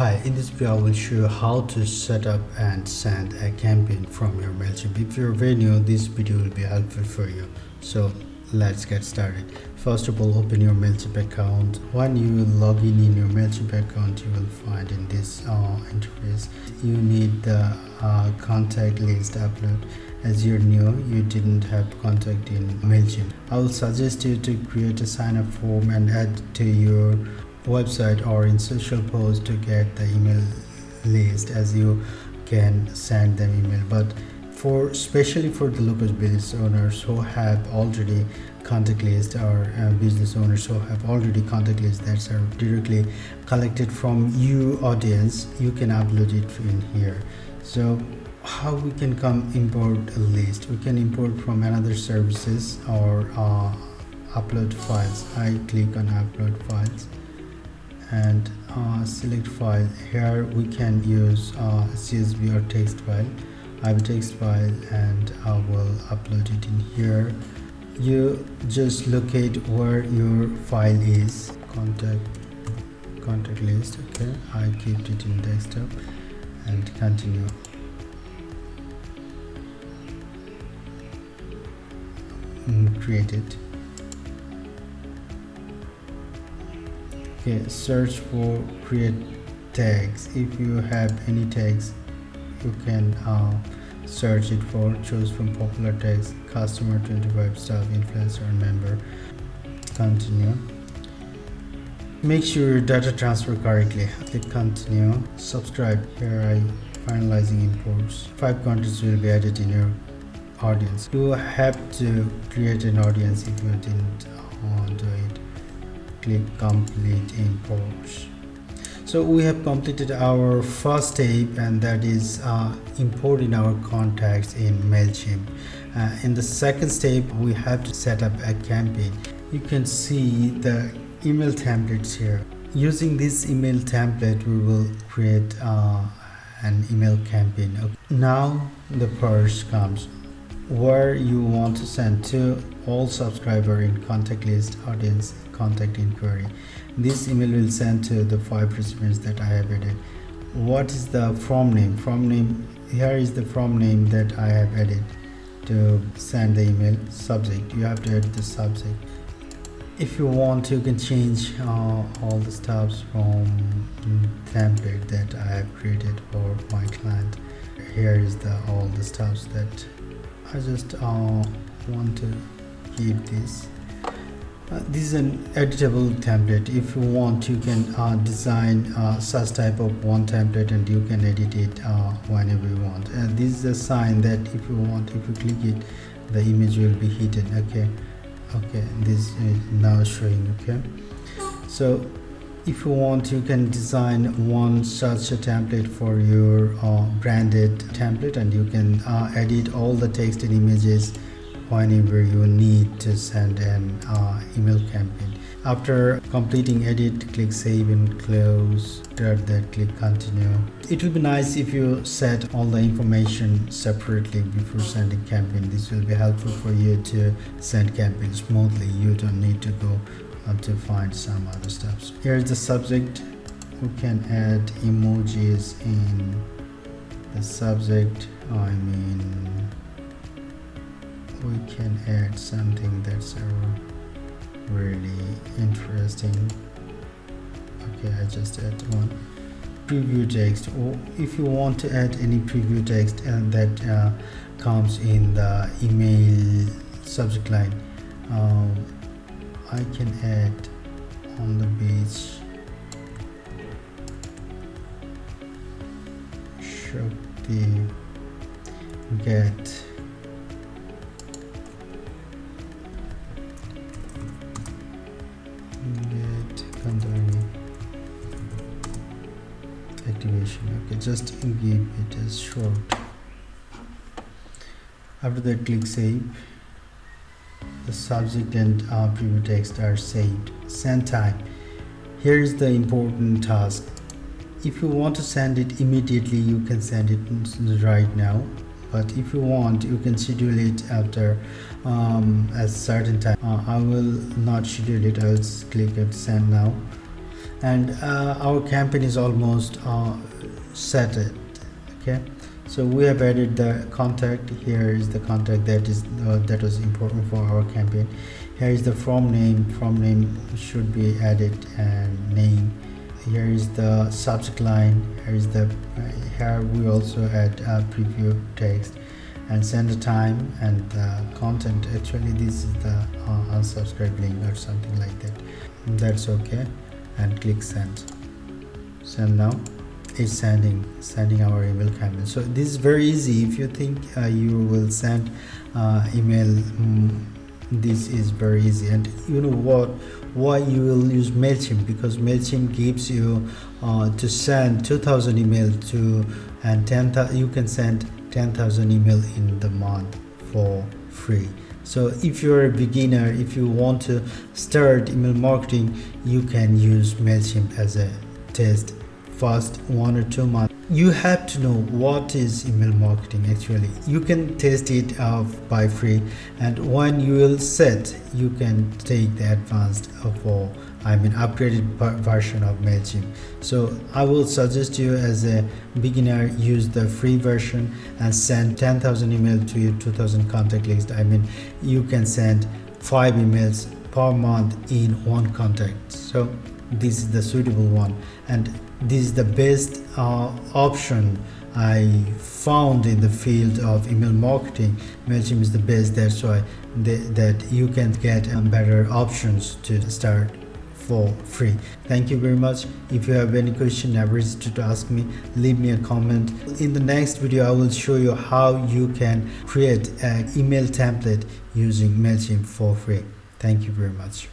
Hi, in this video I will show you how to set up and send a campaign from your Mailchimp. If you're very new, this video will be helpful for you. So let's get started. First of all, open your Mailchimp account. When you log in your Mailchimp account, you will find in this interface you need the contact list upload. As you're new, you didn't have contact in Mailchimp. I will suggest you to create a sign up form and add to your website or in social post to get the email list, as you can send them email. But especially for the local business owners who have already contact list, or business owners who have already contact lists that are directly collected from you audience, you can upload it in here. So how we can import a list? We can import from another services or upload files. I click on upload files and select file. Here we can use CSV or text file. I have a text file and I will upload it in here. You just locate where your file is. Contact list. Okay, I kept it in desktop and continue. Create it. Okay, search for create tags. If you have any tags, you can search it for. Choose from popular tags: customer, 25, staff, influencer, and member. Continue. Make sure your data transfer correctly. Click continue. Subscribe. Here I finalizing imports. 5 contacts will be added in your audience. You have to create an audience. If you didn't do it, click complete imports. So we have completed our first step, and that is importing our contacts in Mailchimp. In the second step, we have to set up a campaign. You can see the email templates here. Using this email template, we will create an email campaign. Okay. Now the part comes where you want to send to all subscriber in contact list audience contact inquiry. This email will send to the 5 recipients that I have added. What is the from name? Here is the from name that I have added to send the email. Subject, you have to add the subject. If you want, you can change all the stuffs from template that I have created for my client. Here is all the stuffs that I just want to keep this. This is an editable template. If you want, you can design such type of one template and you can edit it whenever you want. And this is a sign that if you click it, the image will be hidden. Okay, this is now showing. Okay, so if you want, you can design one such a template for your branded template, and you can edit all the text and images whenever you need to send an email campaign. After completing edit, click save and close. After that, click continue. It will be nice if you set all the information separately before sending campaign. This will be helpful for you to send campaigns smoothly. You don't need to go to find some other stuff. Here's the subject. We can add emojis in the subject. We can add something that's really interesting. Okay, I just add one preview text. Or if you want to add any preview text and that comes in the email subject line, I can add on the page Shakti get Kandari activation. Okay, just give it as short. After that, click save. The subject and preview text are saved. Send time. Here is the important task. If you want to send it immediately, you can send it right now. But if you want, you can schedule it after a certain time. I will not schedule it. I'll click at send now. and our campaign is almost set it. Okay, so we have added the contact. Here is the contact that was important for our campaign. Here is the from name should be added, and name. Here is the subject line. Here we also add preview text and send the time and the content. Actually this is the unsubscribe link or something like that. That's okay, and click send. Now it's sending our email campaign. So this is very easy. If you think you will send email, this is very easy. And you know what, why you will use Mailchimp? Because Mailchimp gives you to send 2000 email to, and 10,000 you can send 10,000 email in the month for free. So if you're a beginner, if you want to start email marketing, you can use Mailchimp as a test. First 1 or 2 months, you have to know what is email marketing. Actually you can test it out by free, and when you will set, you can take the advanced for upgraded version of Mailchimp. So I will suggest you, as a beginner, use the free version and send 10,000 email to your 2000 contact list. You can send 5 emails per month in one contact. So this is the suitable one, and this is the best option I found in the field of email marketing. Mailchimp is the best. That's why that you can get better options to start for free. Thank you very much. If you have any question, never hesitate to ask me. Leave me a comment. In the next video, I will show you how you can create an email template using Mailchimp for free. Thank you very much.